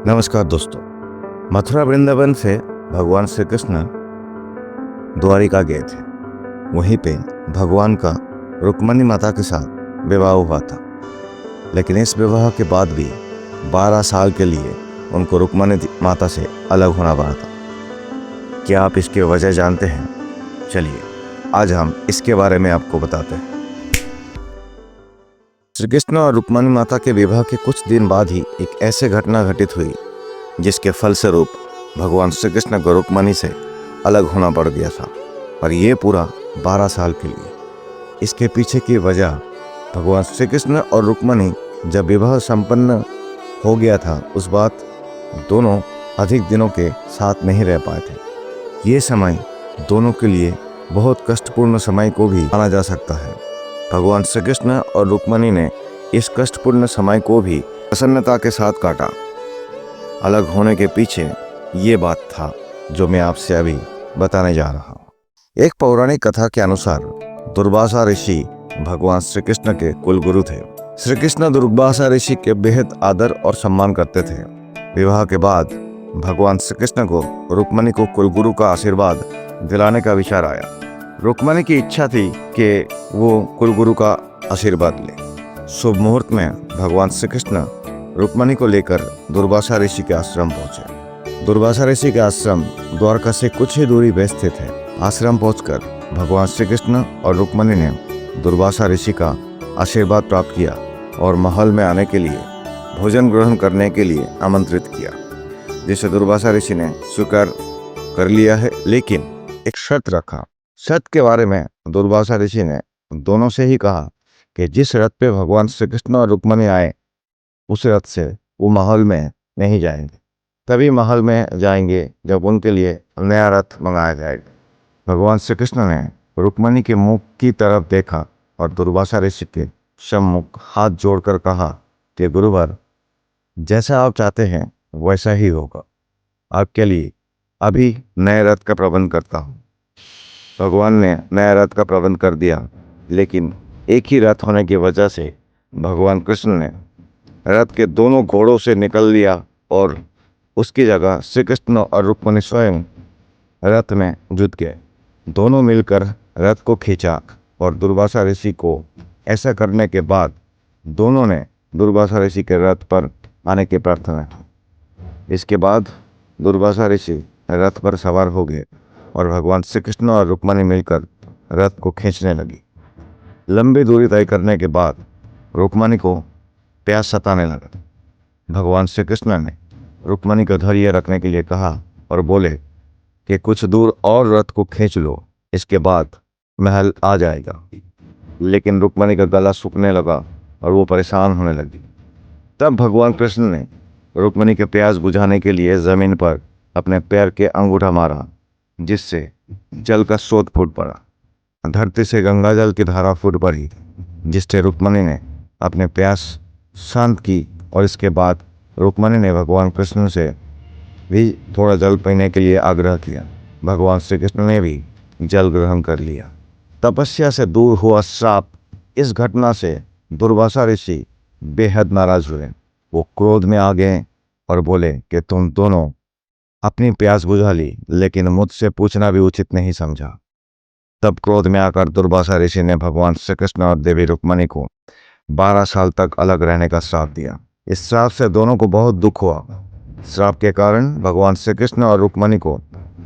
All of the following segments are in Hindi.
नमस्कार दोस्तों। मथुरा वृंदावन से भगवान श्री कृष्ण द्वारिका गए थे। वहीं पे भगवान का रुक्मिणी माता के साथ विवाह हुआ था, लेकिन इस विवाह के बाद भी 12 साल के लिए उनको रुक्मिणी माता से अलग होना पड़ा था। क्या आप इसकी वजह जानते हैं? चलिए आज हम इसके बारे में आपको बताते हैं। श्री कृष्ण और रुक्मिणी माता के विवाह के कुछ दिन बाद ही एक ऐसे घटना घटित हुई जिसके फलस्वरूप भगवान श्री कृष्ण को रुक्मिणी से अलग होना पड़ गया था, और ये पूरा 12 साल के लिए। इसके पीछे की वजह भगवान श्री कृष्ण और रुक्मिणी जब विवाह संपन्न हो गया था, उस बात दोनों अधिक दिनों के साथ नहीं रह पाए थे। ये समय दोनों के लिए बहुत कष्टपूर्ण समय को भी माना जा सकता है। भगवान श्री कृष्ण और रुक्मिणी ने इस कष्टपूर्ण समय को भी प्रसन्नता के साथ काटा। अलग होने के पीछे ये बात था जो मैं आपसे अभी बताने जा रहा हूँ। एक पौराणिक कथा के अनुसार दुर्वासा ऋषि भगवान श्री कृष्ण के कुलगुरु थे। श्री कृष्ण दुर्वासा ऋषि के बेहद आदर और सम्मान करते थे। विवाह के बाद भगवान श्री कृष्ण को रुक्मिणी को कुलगुरु का आशीर्वाद दिलाने का विचार आया। रुक्मिणी की इच्छा थी कि वो कुलगुरु का आशीर्वाद ले। शुभ मुहूर्त में भगवान श्री कृष्ण रुक्मिणी को लेकर दुर्वासा ऋषि के आश्रम पहुंचे। दुर्वासा ऋषि के आश्रम द्वारका से कुछ ही दूरी पे स्थित है। आश्रम पहुंचकर भगवान श्री कृष्ण और रुक्मिणी ने दुर्वासा ऋषि का आशीर्वाद प्राप्त किया और महल में आने के लिए भोजन ग्रहण करने के लिए आमंत्रित किया, जिसे दुर्वासा ऋषि ने स्वीकार कर लिया है, लेकिन एक शर्त रखा। शर्त के बारे में दुर्वासा ऋषि ने दोनों से ही कहा कि जिस रथ पे भगवान श्री कृष्ण और रुक्मिणी आए, उस रथ से वो महल में नहीं जाएंगे। तभी महल में जाएंगे जब उनके लिए नया रथ मंगाया जाएगा। भगवान श्री कृष्ण ने रुक्मिणी के मुख की तरफ देखा और दुर्वासा ऋषि के सम्मुख हाथ जोड़कर कहा कि गुरुवर, जैसा आप चाहते हैं वैसा ही होगा। आपके लिए अभी नए रथ का प्रबंध करता हूँ। भगवान ने नया रथ का प्रबंध कर दिया, लेकिन एक ही रथ होने की वजह से भगवान कृष्ण ने रथ के दोनों घोड़ों से निकल लिया और उसकी जगह श्री कृष्ण और रुक्मिणी स्वयं रथ में जुट गए। दोनों मिलकर रथ को खींचा और दुर्वासा ऋषि को ऐसा करने के बाद दोनों ने दुर्वासा ऋषि के रथ पर आने की प्रार्थना की। इसके बाद दुर्वासा ऋषि रथ पर सवार हो गए और भगवान श्री कृष्ण और रुक्मिणी मिलकर रथ को खींचने लगी। लंबी दूरी तय करने के बाद रुक्मिणी को प्यास सताने लगा। भगवान श्री कृष्ण ने रुक्मिणी को धैर्य रखने के लिए कहा और बोले कि कुछ दूर और रथ को खींच लो, इसके बाद महल आ जाएगा। लेकिन रुक्मिणी का गला सूखने लगा और वो परेशान होने लगी। तब भगवान कृष्ण ने रुक्मिणी के प्यास बुझाने के लिए जमीन पर अपने पैर के अंगूठा मारा, जिससे जल का स्रोत फूट पड़ा। धरती से गंगा जल की धारा फूट पड़ी, जिससे रुक्मिणी ने अपने प्यास शांत की। और इसके बाद रुक्मिणी ने भगवान कृष्ण से भी थोड़ा जल पीने के लिए आग्रह किया। भगवान श्री कृष्ण ने भी जल ग्रहण कर लिया। तपस्या से दूर हुआ श्राप। इस घटना से दुर्वासा ऋषि बेहद नाराज हुए। वो क्रोध में आ गए और बोले कि तुम दोनों अपनी प्यास बुझा ली, लेकिन मुझसे पूछना भी उचित नहीं समझा। तब क्रोध में आकर दुर्वासा ऋषि ने भगवान श्री कृष्ण और देवी रुक्मिणी को 12 साल तक अलग रहने का श्राप दिया। इस श्राप से दोनों को बहुत दुख हुआ। श्राप के कारण भगवान श्री कृष्ण और रुक्मिणी को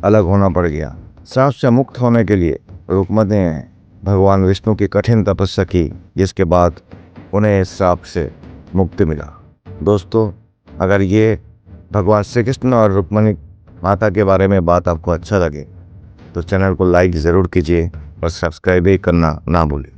अलग होना पड़ गया। श्राप से मुक्त होने के लिए रुक्मिणी ने भगवान विष्णु की कठिन तपस्या की, जिसके बाद उन्हें इस श्राप से मुक्ति मिला। दोस्तों, अगर ये भगवान श्री कृष्ण और रुक्मिणी माता के बारे में बात आपको अच्छा लगे तो चैनल को लाइक ज़रूर कीजिए और सब्सक्राइब भी करना ना भूलें।